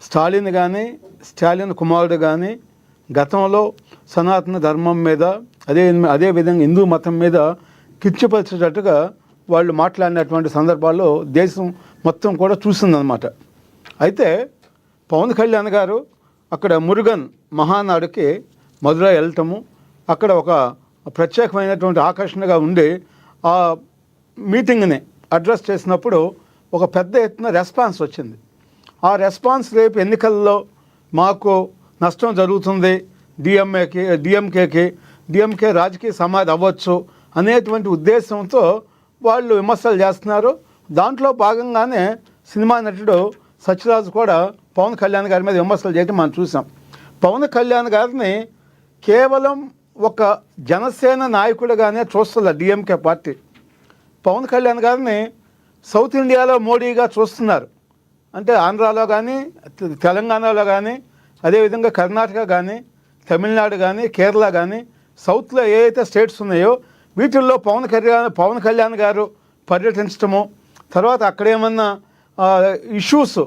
స్టాలిన్ కానీ స్టాలిన్ కుమారుడు కానీ గతంలో సనాతన ధర్మం మీద అదేవిధంగా హిందూ మతం మీద కించపరిచేటట్టుగా వాళ్ళు మాట్లాడినటువంటి సందర్భాల్లో దేశం మొత్తం కూడా చూసిందనమాట. అయితే పవన్ కళ్యాణ్ గారు అక్కడ మురుగన్ మహానాడుకి మధురై వెళ్ళటము, అక్కడ ఒక ప్రత్యేకమైనటువంటి ఆకర్షణగా ఉండి ఆ మీటింగ్ని అడ్రస్ చేసినప్పుడు ఒక పెద్ద ఎత్తున రెస్పాన్స్ వచ్చింది. ఆ రెస్పాన్స్ రేపు ఎన్నికల్లో మాకు నష్టం జరుగుతుంది, డిఎంకే రాజకీయ సమాధి అవ్వచ్చు అనేటువంటి ఉద్దేశంతో వాళ్ళు విమర్శలు చేస్తున్నారు. దాంట్లో భాగంగానే సినిమా నటుడు సత్యరాజు కూడా పవన్ కళ్యాణ్ గారి మీద విమర్శలు చేయడం మనం చూసాం. పవన్ కళ్యాణ్ గారిని కేవలం ఒక జనసేన నాయకుడిగానే చూస్తున్నారు డిఎంకే పార్టీ. పవన్ కళ్యాణ్ గారిని సౌత్ ఇండియాలో మోడీగా చూస్తున్నారు. అంటే ఆంధ్రాలో కానీ, తెలంగాణలో కానీ, అదేవిధంగా కర్ణాటక కానీ, తమిళనాడు కానీ, కేరళ కానీ, సౌత్లో ఏ అయితే స్టేట్స్ ఉన్నాయో వీటిల్లో పవన్ కళ్యాణ్ గారు పర్యటించడము, తర్వాత అక్కడేమన్నా ఇష్యూస్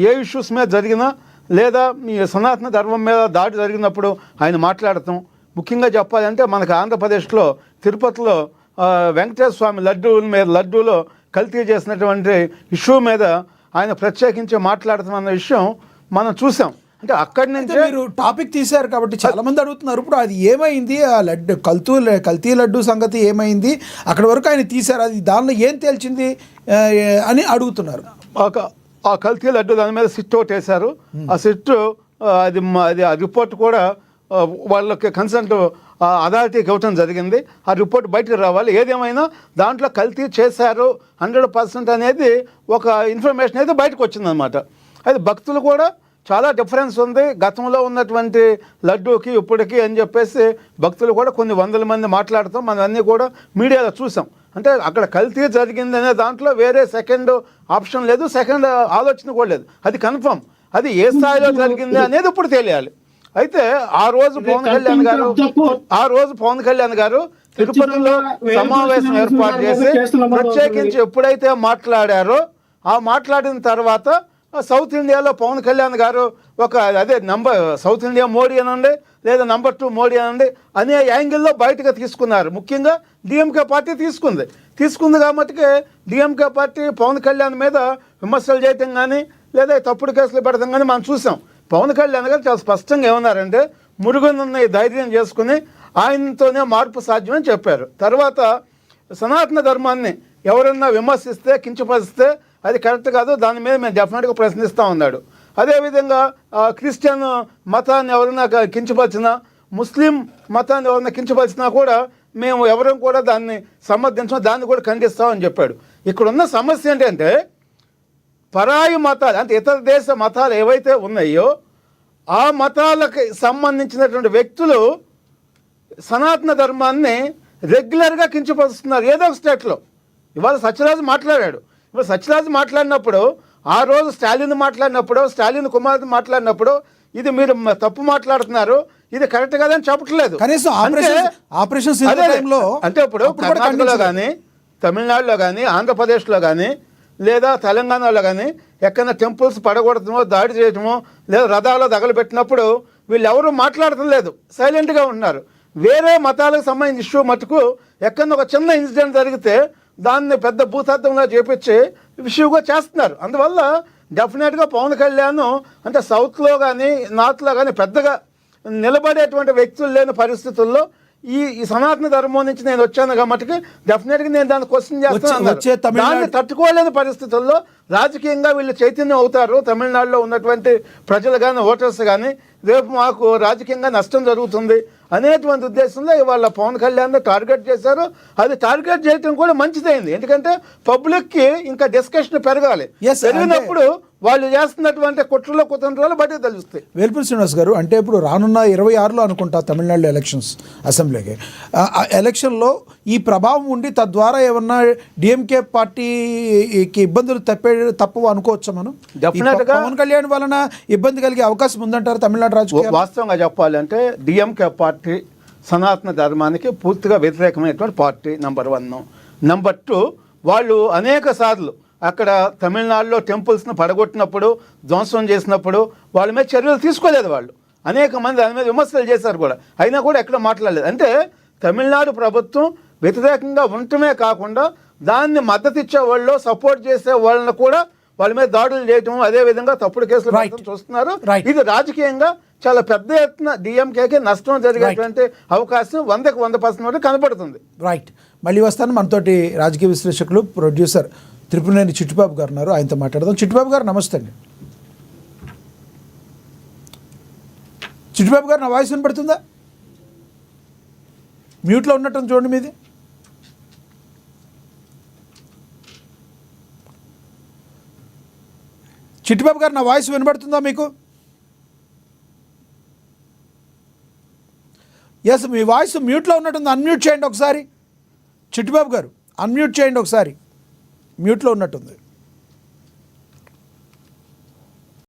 ఏ ఇష్యూస్ మీద జరిగినా లేదా ఈ సనాతన ధర్మం మీద దాడి జరిగినప్పుడు ఆయన మాట్లాడటం. ముఖ్యంగా చెప్పాలంటే మనకు ఆంధ్రప్రదేశ్లో తిరుపతిలో వెంకటేశ్వర స్వామి లడ్డూలో కల్తీ చేసినటువంటి ఇష్యూ మీద ఆయన ప్రత్యేకించి మాట్లాడటం అన్న విషయం మనం చూసాం. అంటే అక్కడి నుంచి మీరు టాపిక్ తీశారు కాబట్టి చాలా మంది అడుగుతున్నారు, ఇప్పుడు అది ఏమైంది, ఆ లడ్డు కల్తీ లడ్డు సంగతి ఏమైంది, అక్కడి వరకు ఆయన తీశారు, అది దానిలో ఏం తేల్చింది అని అడుగుతున్నారు. ఆ కల్తీ లడ్డు దాని మీద సిట్ ఒకటి వేశారు. ఆ సిట్ అది ఆ రిపోర్ట్ కూడా వాళ్ళకి కన్సల్ట్ అథారిటీకి ఇవ్వటం జరిగింది. ఆ రిపోర్ట్ బయటకు రావాలి. ఏదేమైనా దాంట్లో కల్తీ చేశారు 100% అనేది ఒక ఇన్ఫర్మేషన్ అయితే బయటకు వచ్చిందనమాట. అది భక్తులు కూడా చాలా డిఫరెన్స్ ఉంది గతంలో ఉన్నటువంటి లడ్డూకి ఇప్పటికీ అని చెప్పేసి భక్తులు కూడా కొన్ని వందల మంది మాట్లాడతాం. మనం అన్నీ కూడా మీడియాలో చూసాం. అంటే అక్కడ కల్తీ జరిగింది అనే దాంట్లో వేరే సెకండ్ ఆప్షన్ లేదు, సెకండ్ ఆలోచన కూడా లేదు. అది కన్ఫర్మ్. అది ఏ స్థాయిలో జరిగింది అనేది ఇప్పుడు తెలియాలి. అయితే ఆ రోజు పవన్ కళ్యాణ్ గారు తిరుపతిలో సమావేశం ఏర్పాటు చేసి ప్రత్యేకించి ఎప్పుడైతే మాట్లాడారో ఆ మాట్లాడిన తర్వాత సౌత్ ఇండియాలో పవన్ కళ్యాణ్ గారు ఒక సౌత్ ఇండియా మోడీ అనండి లేదా నంబర్ 2 మోడీ అనండి అనే యాంగిల్లో బయటకు తీసుకున్నారు. ముఖ్యంగా డిఎంకే పార్టీ తీసుకుంది కాబట్టి డిఎంకే పార్టీ పవన్ కళ్యాణ్ మీద విమర్శలు చేయటం కానీ లేదా తప్పుడు కేసులు పెడతాం కానీ మనం చూసాం. పవన్ కళ్యాణ్ గారు చాలా స్పష్టంగా ఏమన్నారంటే మురుగునున్న ధైర్యం చేసుకుని ఆయనతోనే మార్పు సాధ్యమని చెప్పారు. తర్వాత సనాతన ధర్మాన్ని ఎవరన్నా విమర్శిస్తే కించపరిస్తే అది కరెక్ట్ కాదు, దాని మీద మేము డెఫినెట్గా ప్రశ్నిస్తూ ఉన్నాడు. అదేవిధంగా క్రిస్టియన్ మతాన్ని ఎవరైనా కించపరిచినా, ముస్లిం మతాన్ని ఎవరైనా కించపరిచినా కూడా మేము ఎవరం కూడా దాన్ని సమర్థించడం, దాన్ని కూడా ఖండిస్తామని చెప్పాడు. ఇక్కడున్న సమస్య ఏంటంటే పరాయి మతాలు అంటే ఇతర దేశ మతాలు ఏవైతే ఉన్నాయో ఆ మతాలకు సంబంధించినటువంటి వ్యక్తులు సనాతన ధర్మాన్ని రెగ్యులర్గా కించపరుస్తున్నారు ఏదో ఒక స్టేట్లో. ఇవాళ సత్యరాజు మాట్లాడాడు. ఇప్పుడు సత్యరాజు మాట్లాడినప్పుడు ఆ రోజు స్టాలిన్ కుమార్ మాట్లాడినప్పుడు ఇది మీరు తప్పు మాట్లాడుతున్నారు, ఇది కరెక్ట్ కాదని చెప్పట్లేదు. అంటే ఇప్పుడు కర్ణాటకలో కానీ, తమిళనాడులో కానీ, ఆంధ్రప్రదేశ్లో కానీ లేదా తెలంగాణలో కానీ ఎక్కడైనా టెంపుల్స్ పడగొడటమో దాడి చేయటమో లేదా రథాలు తగలబెట్టినప్పుడు వీళ్ళు ఎవరు మాట్లాడటం లేదు, సైలెంట్గా ఉన్నారు. వేరే మతాలకు సంబంధించిన ఇష్యూ మటుకు ఎక్కడన్నా ఒక చిన్న ఇన్సిడెంట్ జరిగితే దాన్ని పెద్ద భూతార్థంగా చేపించి ఇష్యూగా చేస్తున్నారు. అందువల్ల డెఫినెట్గా పవన్ కళ్యాణ్ అంటే సౌత్లో కానీ నార్త్లో కానీ పెద్దగా నిలబడేటువంటి వ్యక్తులు లేని పరిస్థితుల్లో ఈ సనాతన ధర్మం నుంచి నేను వచ్చాను కాబట్టి డెఫినెట్గా నేను దాన్ని క్వశ్చన్ చేస్తాను. దాన్ని తట్టుకోలేని పరిస్థితుల్లో రాజకీయంగా వీళ్ళు చైతన్యం అవుతారు. తమిళనాడులో ఉన్నటువంటి ప్రజలు కానీ ఓటర్స్ కానీ రేపు మాకు రాజకీయంగా నష్టం జరుగుతుంది అనేటువంటి ఉద్దేశంలో ఇవాళ పవన్ కళ్యాణ్ టార్గెట్ చేశారు. అది టార్గెట్ చేయడం కూడా మంచిదైంది. ఎందుకంటే పబ్లిక్కి ఇంకా డిస్కషన్ పెరగాలి. పెరిగినప్పుడు వాళ్ళు చేస్తున్నటువంటి కుతంత్రాలు బయటకు తెలుస్తాయి. వేల్పూరి శ్రీనివాస్ గారు, అంటే ఇప్పుడు రానున్న 26లో అనుకుంటా తమిళనాడులో ఎలక్షన్స్, అసెంబ్లీకి ఎలక్షన్లో ఈ ప్రభావం ఉండి తద్వారా ఏమన్నా డిఎంకే పార్టీకి ఇబ్బందులు తప్పవు అనుకోవచ్చా మనం? డెఫినెట్గా పవన్ కళ్యాణ్ వలన ఇబ్బంది కలిగే అవకాశం ఉందంటారు తమిళనాడు రాజకీయాలు? వాస్తవంగా చెప్పాలంటే డిఎంకే పార్టీ సనాతన ధర్మానికి పూర్తిగా వ్యతిరేకమైనటువంటి పార్టీ నంబర్ 1. నంబర్ 2 వాళ్ళు అనేక సార్లు అక్కడ తమిళనాడులో టెంపుల్స్ని పడగొట్టినప్పుడు ధ్వంసం చేసినప్పుడు వాళ్ళ మీద చర్యలు తీసుకోలేదు. వాళ్ళు అనేక మంది దాని మీద విమర్శలు చేశారు కూడా, అయినా కూడా ఎక్కడ మాట్లాడలేదు. అంటే తమిళనాడు ప్రభుత్వం వ్యతిరేకంగా ఉండటమే కాకుండా దాన్ని మద్దతు ఇచ్చే వాళ్ళు, సపోర్ట్ చేసే వాళ్ళని కూడా వాళ్ళ మీద దాడులు చేయటం, అదే విధంగా తప్పుడు కేసులు పెట్టడం చూస్తున్నారు. ఇది రాజకీయంగా చాలా పెద్ద ఎత్తున డిఎంకేకి నష్టం జరిగేటువంటి అవకాశం 100% కనపడుతుంది. రైట్, మళ్ళీ వస్తాను. మనతోటి రాజకీయ విశ్లేషకులు ప్రొడ్యూసర్ త్రిపురనేని చిట్టిబాబు గారు ఉన్నారు, ఆయనతో మాట్లాడదాం. చిట్టిబాబు గారు నమస్తే అండి. చిట్టిబాబు గారు, నా వాయిస్ వినపడుతుందా? మ్యూట్లో ఉన్నట్టు చూడండి మీది. చిట్టిబాబు గారు, నా వాయిస్ వినపడుతుందా మీకు? ఎస్, మీ వాయిస్ మ్యూట్లో ఉన్నట్టుంది, అన్మ్యూట్ చేయండి ఒకసారి. చిట్టిబాబు గారు, అన్మ్యూట్ చేయండి ఒకసారి, మ్యూట్లో ఉన్నట్టుంది.